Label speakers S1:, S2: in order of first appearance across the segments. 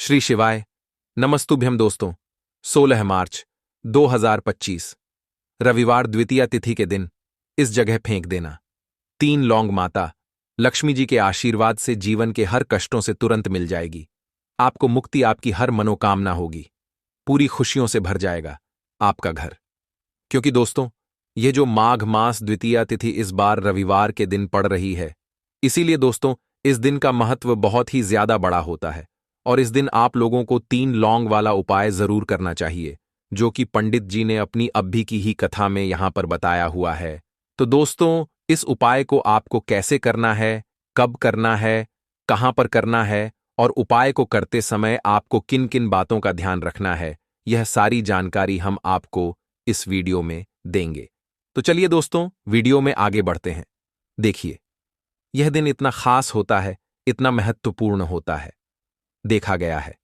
S1: श्री शिवाय नमस्तुभ्यम दोस्तों। 16 मार्च 2025 रविवार द्वितीया तिथि के दिन इस जगह फेंक देना 3 लौंग माता लक्ष्मी जी के आशीर्वाद से जीवन के हर कष्टों से तुरंत मिल जाएगी। आपको मुक्ति, आपकी हर मनोकामना होगी, पूरी खुशियों से भर जाएगा आपका घर। क्योंकि दोस्तों, यह जो माघ मास द्वितीया तिथि इस बार रविवार के दिन पड़ रही है, इसीलिए दोस्तों इस दिन का महत्व बहुत ही ज्यादा बड़ा होता है। और इस दिन आप लोगों को 3 लौंग वाला उपाय जरूर करना चाहिए, जो कि पंडित जी ने अपनी अभी की ही कथा में यहां पर बताया हुआ है। तो दोस्तों, इस उपाय को आपको कैसे करना है, कब करना है, कहां पर करना है और उपाय को करते समय आपको किन किन बातों का ध्यान रखना है, यह सारी जानकारी हम आपको इस वीडियो में देंगे। तो चलिए दोस्तों, वीडियो में आगे बढ़ते हैं। देखिए, यह दिन इतना खास होता है, इतना महत्वपूर्ण होता है। देखा गया है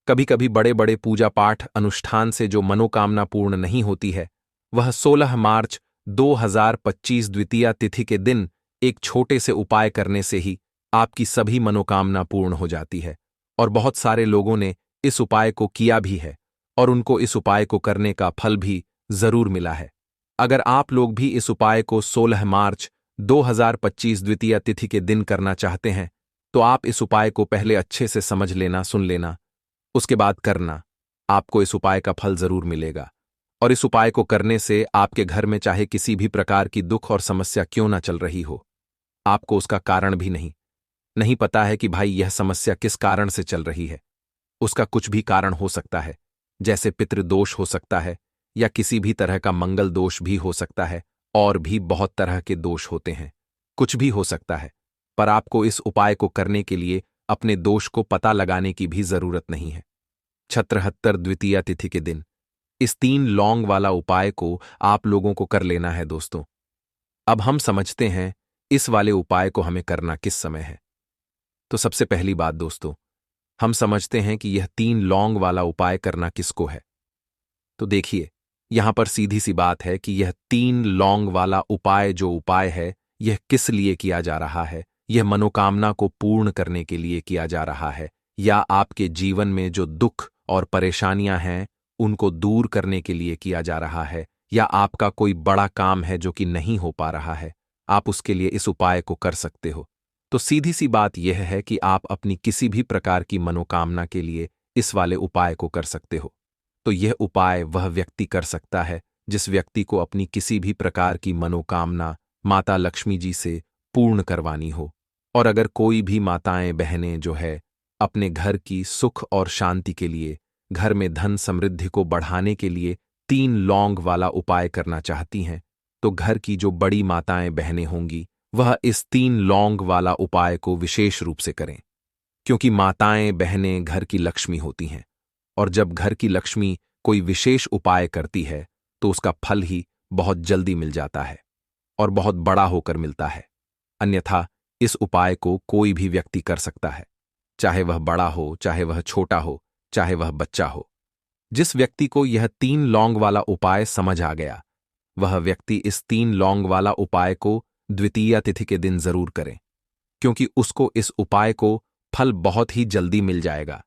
S1: कभी कभी बड़े बड़े पूजा पाठ अनुष्ठान से जो मनोकामना पूर्ण नहीं होती है, वह 16 मार्च 2025 द्वितीया तिथि के दिन एक छोटे से उपाय करने से ही आपकी सभी मनोकामना पूर्ण हो जाती है। और बहुत सारे लोगों ने इस उपाय को किया भी है और उनको इस उपाय को करने का फल भी जरूर मिला है। अगर आप लोग भी इस उपाय को 16 मार्च 2025 द्वितीया तिथि के दिन करना चाहते हैं, तो आप इस उपाय को पहले अच्छे से समझ लेना, सुन लेना, उसके बाद करना। आपको इस उपाय का फल जरूर मिलेगा। और इस उपाय को करने से आपके घर में चाहे किसी भी प्रकार की दुख और समस्या क्यों ना चल रही हो, आपको उसका कारण भी नहीं पता है कि भाई यह समस्या किस कारण से चल रही है। उसका कुछ भी कारण हो सकता है, जैसे पितृदोष हो सकता है या किसी भी तरह का मंगल दोष भी हो सकता है, और भी बहुत तरह के दोष होते हैं, कुछ भी हो सकता है। पर आपको इस उपाय को करने के लिए अपने दोष को पता लगाने की भी जरूरत नहीं है। 76 द्वितीया तिथि के दिन इस 3 लौंग वाला उपाय को आप लोगों को कर लेना है दोस्तों। अब हम समझते हैं इस वाले उपाय को हमें करना किस समय है। तो सबसे पहली बात दोस्तों, हम समझते हैं कि यह 3 लौंग वाला उपाय करना किसको है। तो देखिए, यहां पर सीधी सी बात है कि यह 3 लौंग वाला उपाय जो उपाय है, यह किस लिए किया जा रहा है। यह मनोकामना को पूर्ण करने के लिए किया जा रहा है, या आपके जीवन में जो दुख और परेशानियां हैं उनको दूर करने के लिए किया जा रहा है, या आपका कोई बड़ा काम है जो कि नहीं हो पा रहा है, आप उसके लिए इस उपाय को कर सकते हो। तो सीधी सी बात यह है कि आप अपनी किसी भी प्रकार की मनोकामना के लिए इस वाले उपाय को कर सकते हो। तो यह उपाय वह व्यक्ति कर सकता है जिस व्यक्ति को अपनी किसी भी प्रकार की मनोकामना माता लक्ष्मी जी से पूर्ण करवानी हो। और अगर कोई भी माताएं बहनें जो है अपने घर की सुख और शांति के लिए, घर में धन समृद्धि को बढ़ाने के लिए 3 लौंग वाला उपाय करना चाहती हैं, तो घर की जो बड़ी माताएं बहनें होंगी वह इस 3 लौंग वाला उपाय को विशेष रूप से करें। क्योंकि माताएं बहनें घर की लक्ष्मी होती हैं, और जब घर की लक्ष्मी कोई विशेष उपाय करती है तो उसका फल ही बहुत जल्दी मिल जाता है और बहुत बड़ा होकर मिलता है। अन्यथा इस उपाय को कोई भी व्यक्ति कर सकता है, चाहे वह बड़ा हो, चाहे वह छोटा हो, चाहे वह बच्चा हो। जिस व्यक्ति को यह 3 लौंग वाला उपाय समझ आ गया, वह व्यक्ति इस 3 लौंग वाला उपाय को द्वितीया तिथि के दिन जरूर करें, क्योंकि उसको इस उपाय को फल बहुत ही जल्दी मिल जाएगा।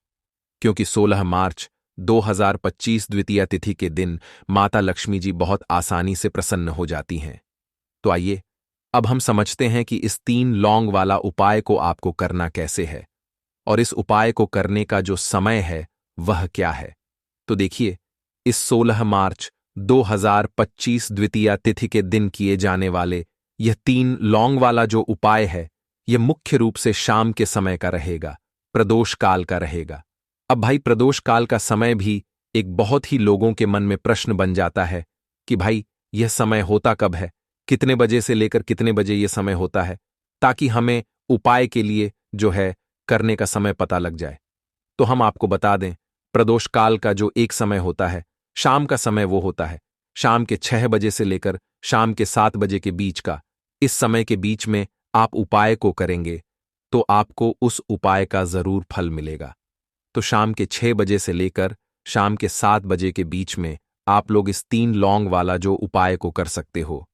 S1: क्योंकि 16 मार्च 2025 द्वितीया तिथि के दिन माता लक्ष्मी जी बहुत आसानी से प्रसन्न हो जाती हैं। तो आइए अब हम समझते हैं कि इस 3 लौंग वाला उपाय को आपको करना कैसे है, और इस उपाय को करने का जो समय है वह क्या है। तो देखिए, इस 16 मार्च 2025 द्वितीया तिथि के दिन किए जाने वाले यह 3 लौंग वाला जो उपाय है, यह मुख्य रूप से शाम के समय का रहेगा, प्रदोष काल का रहेगा। अब भाई, प्रदोष काल का समय भी एक बहुत ही लोगों के मन में प्रश्न बन जाता है कि भाई यह समय होता कब है, कितने बजे से लेकर कितने बजे यह समय होता है, ताकि हमें उपाय के लिए जो है करने का समय पता लग जाए। तो हम आपको बता दें, प्रदोष काल का जो एक समय होता है, शाम का समय, वो होता है शाम के 6 बजे से लेकर शाम के 7 बजे के बीच का। इस समय के बीच में आप उपाय को करेंगे तो आपको उस उपाय का जरूर फल मिलेगा। तो शाम के 6 बजे से लेकर शाम के 7 बजे के बीच में आप लोग इस 3 लौंग वाला जो उपाय को कर सकते हो।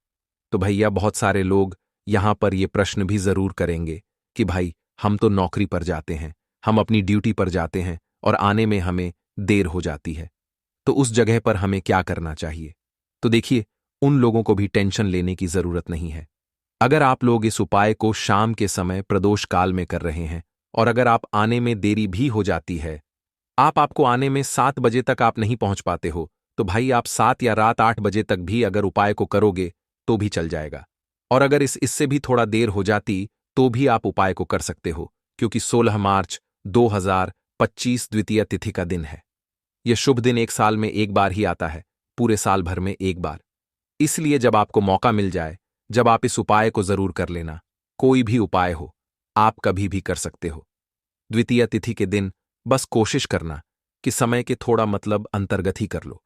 S1: तो भैया, बहुत सारे लोग यहां पर ये प्रश्न भी जरूर करेंगे कि भाई हम तो नौकरी पर जाते हैं, हम अपनी ड्यूटी पर जाते हैं, और आने में हमें देर हो जाती है। तो उस जगह पर हमें क्या करना चाहिए? तो देखिए, उन लोगों को भी टेंशन लेने की जरूरत नहीं है। अगर आप लोग इस उपाय को शाम के समय प्रदोष काल में कर रहे हैं और अगर आप आने में देरी भी हो जाती है, आपको आने में 7 बजे तक आप नहीं पहुंच पाते हो, तो भाई आप 7 या रात 8 बजे तक भी अगर उपाय को करोगे तो भी चल जाएगा। और अगर इससे भी थोड़ा देर हो जाती तो भी आप उपाय को कर सकते हो, क्योंकि 16 मार्च 2025 द्वितीया तिथि का दिन है। यह शुभ दिन एक साल में एक बार ही आता है, पूरे साल भर में एक बार। इसलिए जब आपको मौका मिल जाए, जब आप इस उपाय को जरूर कर लेना। कोई भी उपाय हो, आप कभी भी कर सकते हो। द्वितीया तिथि के दिन बस कोशिश करना कि समय के थोड़ा मतलब अंतर्गत ही कर लो।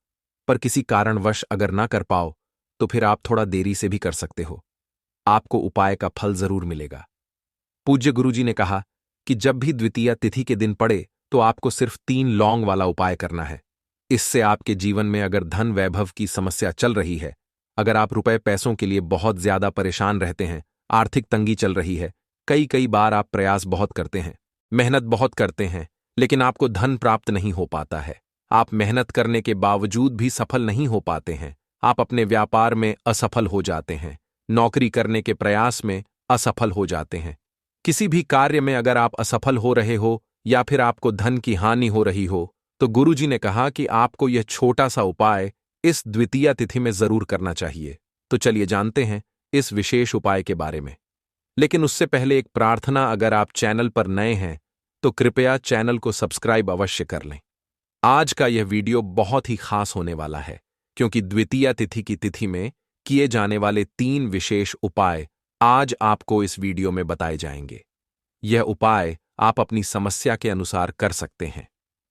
S1: पर किसी कारणवश अगर ना कर पाओ तो फिर आप थोड़ा देरी से भी कर सकते हो। आपको उपाय का फल जरूर मिलेगा। पूज्य गुरुजी ने कहा कि जब भी द्वितीया तिथि के दिन पड़े तो आपको सिर्फ 3 लौंग वाला उपाय करना है। इससे आपके जीवन में अगर धन वैभव की समस्या चल रही है, अगर आप रुपए पैसों के लिए बहुत ज्यादा परेशान रहते हैं, आर्थिक तंगी चल रही है, कई कई बार आप प्रयास बहुत करते हैं, मेहनत बहुत करते हैं, लेकिन आपको धन प्राप्त नहीं हो पाता है। आप मेहनत करने के बावजूद भी सफल नहीं हो पाते हैं। आप अपने व्यापार में असफल हो जाते हैं, नौकरी करने के प्रयास में असफल हो जाते हैं। किसी भी कार्य में अगर आप असफल हो रहे हो या फिर आपको धन की हानि हो रही हो, तो गुरुजी ने कहा कि आपको यह छोटा सा उपाय इस द्वितीया तिथि में जरूर करना चाहिए। तो चलिए जानते हैं इस विशेष उपाय के बारे में। लेकिन उससे पहले एक प्रार्थना, अगर आप चैनल पर नए हैं तो कृपया चैनल को सब्सक्राइब अवश्य कर लें। आज का यह वीडियो बहुत ही खास होने वाला है, क्योंकि द्वितीया तिथि की तिथि में किए जाने वाले 3 विशेष उपाय आज आपको इस वीडियो में बताए जाएंगे। यह उपाय आप अपनी समस्या के अनुसार कर सकते हैं।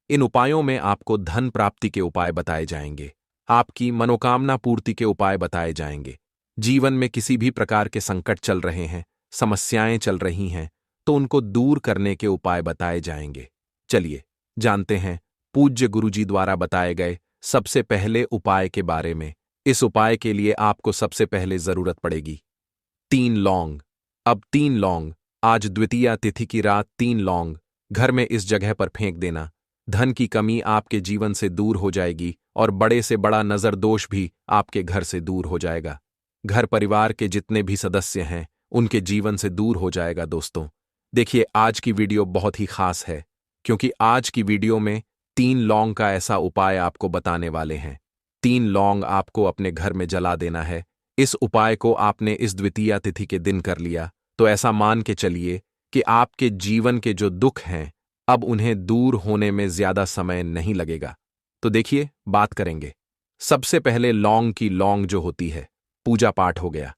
S1: इन उपायों में आपको धन प्राप्ति के उपाय बताए जाएंगे, आपकी मनोकामना पूर्ति के उपाय बताए जाएंगे। जीवन में किसी भी प्रकार के संकट चल रहे हैं, समस्याएं चल रही हैं, तो उनको दूर करने के उपाय बताए जाएंगे। चलिए जानते हैं पूज्य गुरुजी द्वारा बताए गए सबसे पहले उपाय के बारे में। इस उपाय के लिए आपको सबसे पहले जरूरत पड़ेगी 3 लौंग। अब 3 लौंग, आज द्वितीया तिथि की रात 3 लौंग घर में इस जगह पर फेंक देना। धन की कमी आपके जीवन से दूर हो जाएगी और बड़े से बड़ा नजर दोष भी आपके घर से दूर हो जाएगा। घर परिवार के जितने भी सदस्य हैं उनके जीवन से दूर हो जाएगा। दोस्तों देखिए, आज की वीडियो बहुत ही खास है, क्योंकि आज की वीडियो में 3 लौंग का ऐसा उपाय आपको बताने वाले हैं। 3 लौंग आपको अपने घर में जला देना है। इस उपाय को आपने इस द्वितीया तिथि के दिन कर लिया तो ऐसा मान के चलिए कि आपके जीवन के जो दुख हैं अब उन्हें दूर होने में ज्यादा समय नहीं लगेगा। तो देखिए बात करेंगे। सबसे पहले लौंग की लौंग जो होती है, पूजा पाठ हो गया।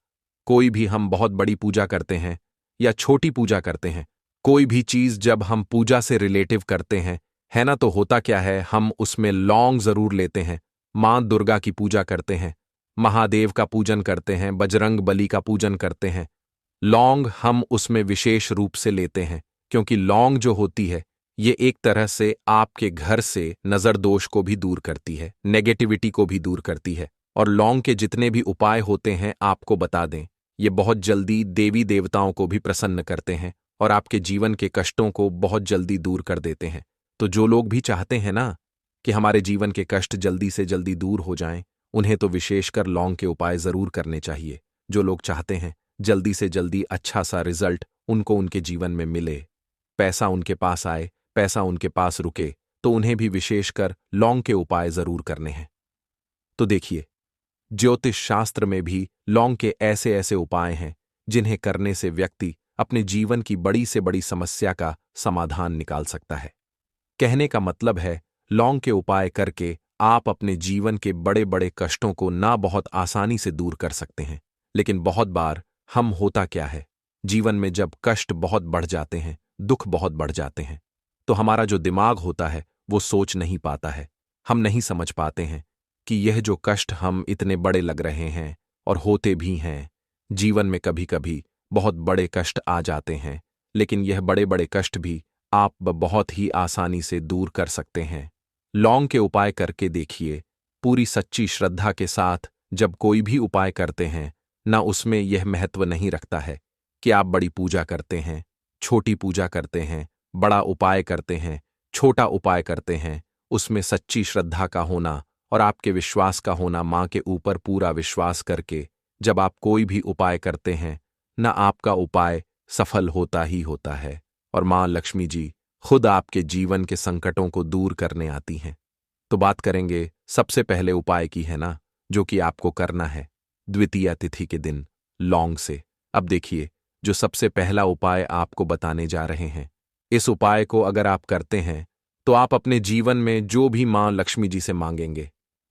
S1: कोई भी हम बहुत बड़ी पूजा करते हैं या छोटी पूजा करते हैं, कोई भी चीज जब हम पूजा से रिलेटिव करते हैं, है ना, तो होता क्या है, हम उसमें लौंग जरूर लेते हैं। मां दुर्गा की पूजा करते हैं, महादेव का पूजन करते हैं, बजरंग बली का पूजन करते हैं। लौंग हम उसमें विशेष रूप से लेते हैं, क्योंकि लौंग जो होती है ये एक तरह से आपके घर से नजर दोष को भी दूर करती है, नेगेटिविटी को भी दूर करती है। और लौंग के जितने भी उपाय होते हैं आपको बता दें, ये बहुत जल्दी देवी देवताओं को भी प्रसन्न करते हैं और आपके जीवन के कष्टों को बहुत जल्दी दूर कर देते हैं। तो जो लोग भी चाहते हैं ना कि हमारे जीवन के कष्ट जल्दी से जल्दी दूर हो जाएं, उन्हें तो विशेषकर लौंग के उपाय जरूर करने चाहिए। जो लोग चाहते हैं जल्दी से जल्दी अच्छा सा रिजल्ट उनको उनके जीवन में मिले, पैसा उनके पास आए, पैसा उनके पास रुके, तो उन्हें भी विशेषकर लौंग के उपाय जरूर करने हैं। तो देखिए, ज्योतिष शास्त्र में भी लौंग के ऐसे ऐसे उपाय हैं जिन्हें करने से व्यक्ति अपने जीवन की बड़ी से बड़ी समस्या का समाधान निकाल सकता है। कहने का मतलब है, लौंग के उपाय करके आप अपने जीवन के बड़े बड़े कष्टों को ना बहुत आसानी से दूर कर सकते हैं। लेकिन बहुत बार हम होता क्या है, जीवन में जब कष्ट बहुत बढ़ जाते हैं, दुख बहुत बढ़ जाते हैं, तो हमारा जो दिमाग होता है वो सोच नहीं पाता है। हम नहीं समझ पाते हैं कि यह जो कष्ट हम इतने बड़े लग रहे हैं और होते भी हैं, जीवन में कभी कभी बहुत बड़े कष्ट आ जाते हैं, लेकिन यह बड़े बड़े कष्ट भी आप बहुत ही आसानी से दूर कर सकते हैं। लौंग के उपाय करके देखिए, पूरी सच्ची श्रद्धा के साथ जब कोई भी उपाय करते हैं ना, उसमें यह महत्व नहीं रखता है कि आप बड़ी पूजा करते हैं, छोटी पूजा करते हैं, बड़ा उपाय करते हैं, छोटा उपाय करते हैं, उसमें सच्ची श्रद्धा का होना और आपके विश्वास का होना, माँ के ऊपर पूरा विश्वास करके जब आप कोई भी उपाय करते हैं ना, आपका उपाय सफल होता ही होता है और माँ लक्ष्मी जी खुद आपके जीवन के संकटों को दूर करने आती हैं। तो बात करेंगे सबसे पहले उपाय की, है ना, जो कि आपको करना है द्वितीया तिथि के दिन लौंग से। अब देखिए, जो सबसे पहला उपाय आपको बताने जा रहे हैं, इस उपाय को अगर आप करते हैं तो आप अपने जीवन में जो भी माँ लक्ष्मी जी से मांगेंगे,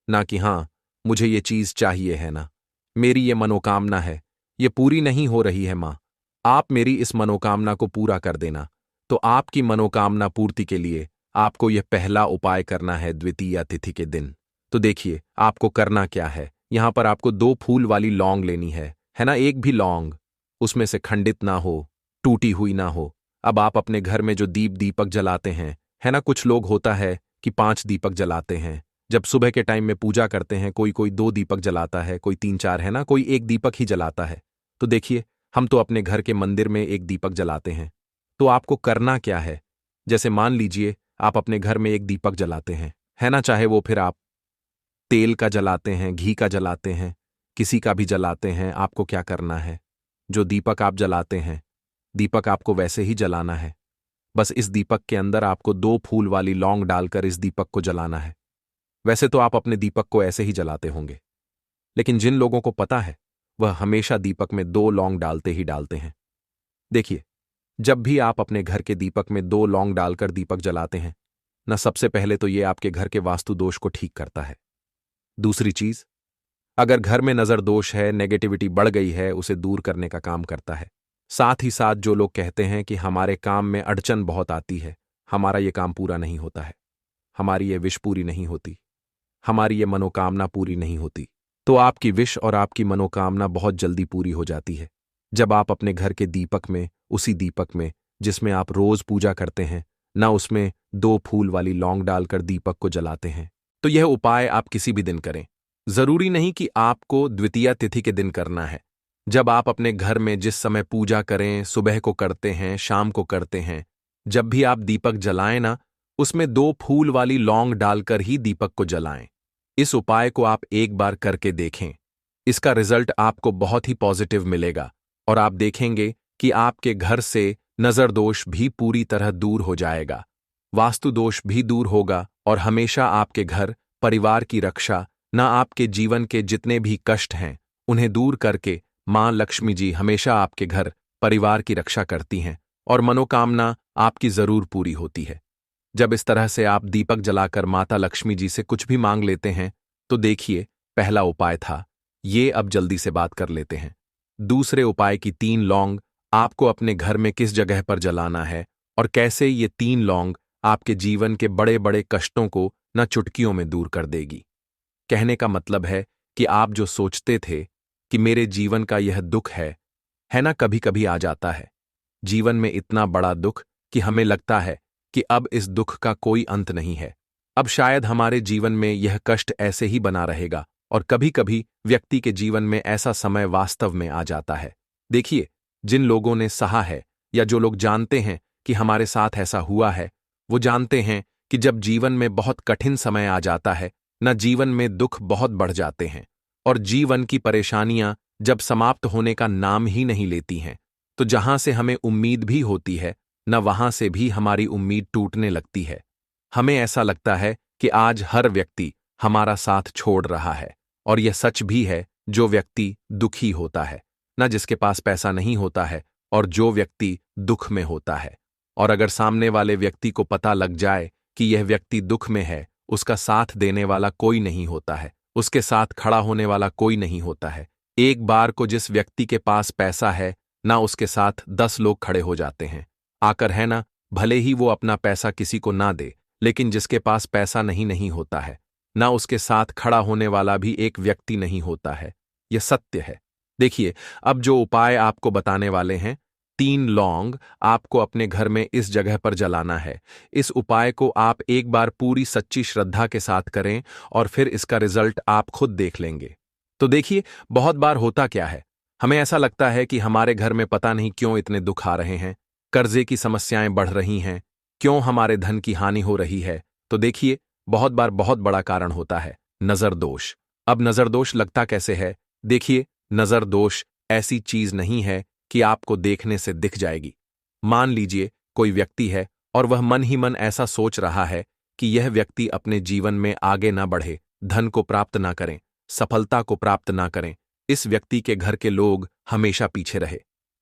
S1: ना कि हाँ मुझे ये चीज चाहिए है ना, मेरी ये मनोकामना है, ये पूरी नहीं हो रही है माँ, आप मेरी इस मनोकामना को पूरा कर देना। तो आपकी मनोकामना पूर्ति के लिए आपको यह पहला उपाय करना है द्वितीया तिथि के दिन। तो देखिए आपको करना क्या है, यहां पर आपको 2 फूल वाली लौंग लेनी है ना, एक भी लौंग उसमें से खंडित ना हो, टूटी हुई ना हो। अब आप अपने घर में जो दीपक जलाते हैं, है ना, कुछ लोग होता है कि 5 दीपक जलाते हैं, जब सुबह के टाइम में पूजा करते हैं कोई कोई 2 दीपक जलाता है, कोई 3-4, है ना, कोई 1 दीपक ही जलाता है। तो देखिए हम तो अपने घर के मंदिर में 1 दीपक जलाते हैं। तो आपको करना क्या है, जैसे मान लीजिए आप अपने घर में 1 दीपक जलाते हैं, है ना, चाहे वो फिर आप तेल का जलाते हैं, घी का जलाते हैं, किसी का भी जलाते हैं, आपको क्या करना है, जो दीपक आप जलाते हैं दीपक आपको वैसे ही जलाना है। बस इस दीपक के अंदर आपको 2 फूल वाली लौंग डालकर इस दीपक को जलाना है। वैसे तो आप अपने दीपक को ऐसे ही जलाते होंगे, लेकिन जिन लोगों को पता है वह हमेशा दीपक में 2 लौंग डालते ही डालते हैं। देखिए, जब भी आप अपने घर के दीपक में 2 लौंग डालकर दीपक जलाते हैं ना, सबसे पहले तो ये आपके घर के वास्तु दोष को ठीक करता है। दूसरी चीज, अगर घर में नजर दोष है, नेगेटिविटी बढ़ गई है, उसे दूर करने का काम करता है। साथ ही साथ जो लोग कहते हैं कि हमारे काम में अड़चन बहुत आती है, हमारा ये काम पूरा नहीं होता है, हमारी ये विश पूरी नहीं होती, हमारी ये मनोकामना पूरी नहीं होती, तो आपकी विश और आपकी मनोकामना बहुत जल्दी पूरी हो जाती है जब आप अपने घर के दीपक में, उसी दीपक में जिसमें आप रोज पूजा करते हैं ना, उसमें 2 फूल वाली लौंग डालकर दीपक को जलाते हैं। तो यह उपाय आप किसी भी दिन करें, जरूरी नहीं कि आपको द्वितीया तिथि के दिन करना है। जब आप अपने घर में जिस समय पूजा करें, सुबह को करते हैं, शाम को करते हैं, जब भी आप दीपक जलाएं ना, उसमें 2 फूल वाली लौंग डालकर ही दीपक को जलाएं। इस उपाय को आप एक बार करके देखें, इसका रिजल्ट आपको बहुत ही पॉजिटिव मिलेगा और आप देखेंगे कि आपके घर से नजर दोष भी पूरी तरह दूर हो जाएगा, वास्तु दोष भी दूर होगा और हमेशा आपके घर परिवार की रक्षा, ना आपके जीवन के जितने भी कष्ट हैं उन्हें दूर करके मां लक्ष्मी जी हमेशा आपके घर परिवार की रक्षा करती हैं और मनोकामना आपकी जरूर पूरी होती है। जब इस तरह से आप दीपक जलाकर माता लक्ष्मी जी से कुछ भी मांग लेते हैं, तो देखिए पहला उपाय था ये, अब जल्दी से बात कर लेते हैं दूसरे उपाय की। 3 लौंग आपको अपने घर में किस जगह पर जलाना है और कैसे ये 3 लौंग आपके जीवन के बड़े बड़े कष्टों को न चुटकियों में दूर कर देगी। कहने का मतलब है कि आप जो सोचते थे कि मेरे जीवन का यह दुख है ना, कभी कभी आ जाता है जीवन में इतना बड़ा दुख कि हमें लगता है कि अब इस दुख का कोई अंत नहीं है, अब शायद हमारे जीवन में यह कष्ट ऐसे ही बना रहेगा। और कभी कभी व्यक्ति के जीवन में ऐसा समय वास्तव में आ जाता है। देखिए, जिन लोगों ने सहा है या जो लोग जानते हैं कि हमारे साथ ऐसा हुआ है, वो जानते हैं कि जब जीवन में बहुत कठिन समय आ जाता है न, जीवन में दुख बहुत बढ़ जाते हैं और जीवन की परेशानियां जब समाप्त होने का नाम ही नहीं लेती हैं, तो जहां से हमें उम्मीद भी होती है न, वहां से भी हमारी उम्मीद टूटने लगती है। हमें ऐसा लगता है कि आज हर व्यक्ति हमारा साथ छोड़ रहा है और यह सच भी है। जो व्यक्ति दुखी होता है न, जिसके पास पैसा नहीं होता है और जो व्यक्ति दुख में होता है, और अगर सामने वाले व्यक्ति को पता लग जाए कि यह व्यक्ति दुख में है, उसका साथ देने वाला कोई नहीं होता है, उसके साथ खड़ा होने वाला कोई नहीं होता है। एक बार को जिस व्यक्ति के पास पैसा है ना, उसके साथ 10 लोग खड़े हो जाते हैं आकर, है ना, भले ही वो अपना पैसा किसी को ना दे, लेकिन जिसके पास पैसा नहीं होता है ना, उसके साथ खड़ा होने वाला भी एक व्यक्ति नहीं होता है। यह सत्य है। देखिए, अब जो उपाय आपको बताने वाले हैं, 3 लौंग आपको अपने घर में इस जगह पर जलाना है। इस उपाय को आप एक बार पूरी सच्ची श्रद्धा के साथ करें और फिर इसका रिजल्ट आप खुद देख लेंगे। तो देखिए, बहुत बार होता क्या है, हमें ऐसा लगता है कि हमारे घर में पता नहीं क्यों इतने दुख आ रहे हैं, कर्जे की समस्याएं बढ़ रही हैं, क्यों हमारे धन की हानि हो रही है? तो देखिए, बहुत बार बहुत बड़ा कारण होता है नजर दोष। अब नजर दोष लगता कैसे है? देखिए, नजर दोष ऐसी चीज नहीं है कि आपको देखने से दिख जाएगी। मान लीजिए कोई व्यक्ति है और वह मन ही मन ऐसा सोच रहा है कि यह व्यक्ति अपने जीवन में आगे ना बढ़े, धन को प्राप्त ना करें, सफलता को प्राप्त ना करें, इस व्यक्ति के घर के लोग हमेशा पीछे रहे।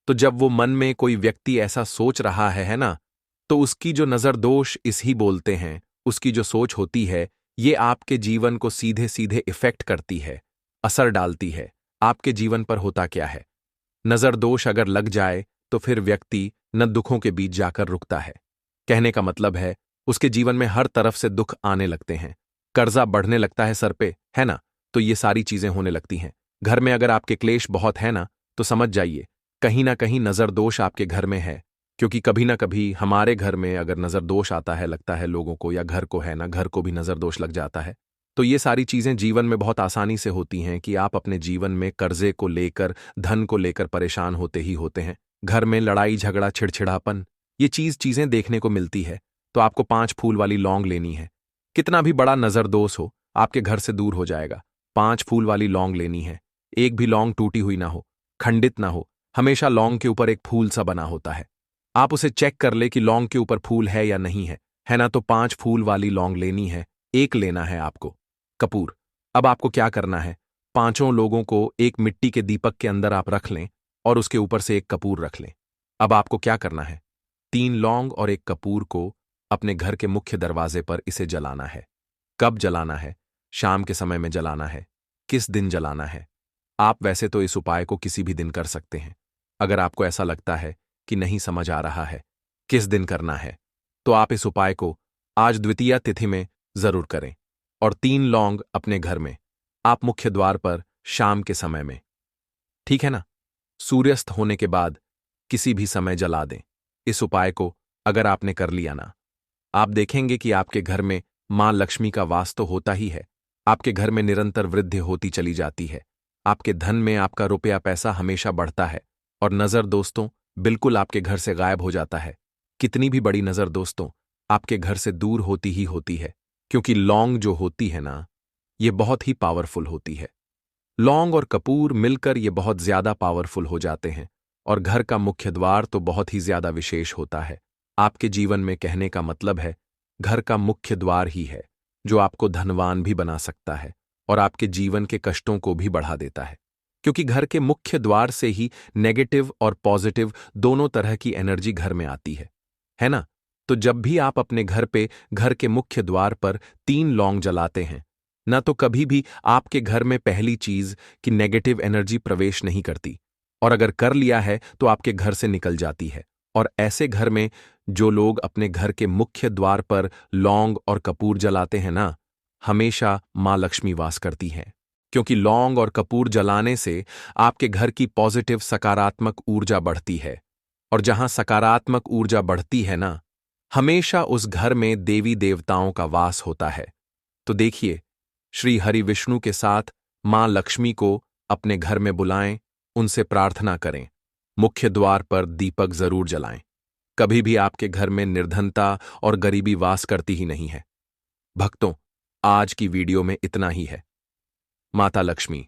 S1: तो जब वो मन में कोई व्यक्ति ऐसा सोच रहा है ना, तो उसकी जो नजर दोष इस ही बोलते हैं, उसकी जो सोच होती है, ये आपके जीवन को सीधे सीधे इफेक्ट करती है, असर डालती है। आपके जीवन पर होता क्या है? नजर दोष अगर लग जाए तो फिर व्यक्ति न दुखों के बीच जाकर रुकता है। कहने का मतलब है, उसके जीवन में हर तरफ से दुख आने लगते हैं, कर्जा बढ़ने लगता है सर पे, है ना? तो ये सारी चीजें होने लगती हैं। घर में अगर आपके क्लेश बहुत है ना, तो समझ जाइए कहीं ना कहीं नजर दोष आपके घर में है। क्योंकि कभी ना कभी हमारे घर में अगर नजर दोष आता है, लगता है लोगों को या घर को, है ना, घर को भी नजर दोष लग जाता है। तो ये सारी चीजें जीवन में बहुत आसानी से होती हैं कि आप अपने जीवन में कर्जे को लेकर, धन को लेकर परेशान होते ही होते हैं। घर में लड़ाई झगड़ा चिड़चिड़ापन, ये चीजें देखने को मिलती है। तो आपको 5 फूल वाली लौंग लेनी है। कितना भी बड़ा नजर दोष हो, आपके घर से दूर हो जाएगा। 5 फूल वाली लौंग लेनी है। एक भी लौंग टूटी हुई ना हो, खंडित ना हो, हमेशा लौंग के ऊपर एक फूल सा बना होता है। आप उसे चेक कर ले कि लौंग के ऊपर फूल है या नहीं है ना? तो 5 फूल वाली लौंग लेनी है। एक लेना है आपको कपूर। अब आपको क्या करना है? 5 लोगों को एक मिट्टी के दीपक के अंदर आप रख लें और उसके ऊपर से एक कपूर रख लें। अब आपको क्या करना है? 3 लौंग और एक कपूर को अपने घर के मुख्य दरवाजे पर इसे जलाना है। कब जलाना है? शाम के समय में जलाना है। किस दिन जलाना है? आप वैसे तो इस उपाय को किसी भी दिन कर सकते हैं। अगर आपको ऐसा लगता है कि नहीं समझ आ रहा है किस दिन करना है, तो आप इस उपाय को आज द्वितीया तिथि में जरूर करें। और 3 लौंग अपने घर में आप मुख्य द्वार पर शाम के समय में, ठीक है ना, सूर्यास्त होने के बाद किसी भी समय जला दें। इस उपाय को अगर आपने कर लिया ना, आप देखेंगे कि आपके घर में मां लक्ष्मी का वास तो होता ही है। आपके घर में निरंतर वृद्धि होती चली जाती है। आपके धन में आपका रुपया पैसा हमेशा बढ़ता है। और नजर दोस्तों बिल्कुल आपके घर से गायब हो जाता है। कितनी भी बड़ी नजर दोस्तों आपके घर से दूर होती ही होती है। क्योंकि लौंग जो होती है ना, ये बहुत ही पावरफुल होती है। लौंग और कपूर मिलकर ये बहुत ज्यादा पावरफुल हो जाते हैं। और घर का मुख्य द्वार तो बहुत ही ज्यादा विशेष होता है। आपके जीवन में कहने का मतलब है, घर का मुख्य द्वार ही है जो आपको धनवान भी बना सकता है और आपके जीवन के कष्टों को भी बढ़ा देता है। क्योंकि घर के मुख्य द्वार से ही नेगेटिव और पॉजिटिव दोनों तरह की एनर्जी घर में आती है ना? तो जब भी आप अपने घर पे, घर के मुख्य द्वार पर 3 लौंग जलाते हैं ना, तो कभी भी आपके घर में पहली चीज कि नेगेटिव एनर्जी प्रवेश नहीं करती। और अगर कर लिया है तो आपके घर से निकल जाती है। और ऐसे घर में जो लोग अपने घर के मुख्य द्वार पर लौंग और कपूर जलाते हैं ना, हमेशा मां लक्ष्मी वास करती हैं। क्योंकि लौंग और कपूर जलाने से आपके घर की पॉजिटिव सकारात्मक ऊर्जा बढ़ती है। और जहां सकारात्मक ऊर्जा बढ़ती है ना, हमेशा उस घर में देवी देवताओं का वास होता है। तो देखिए, श्री हरि विष्णु के साथ मां लक्ष्मी को अपने घर में बुलाएं, उनसे प्रार्थना करें, मुख्य द्वार पर दीपक जरूर जलाएं। कभी भी आपके घर में निर्धनता और गरीबी वास करती ही नहीं है। भक्तों, आज की वीडियो में इतना ही है। माता लक्ष्मी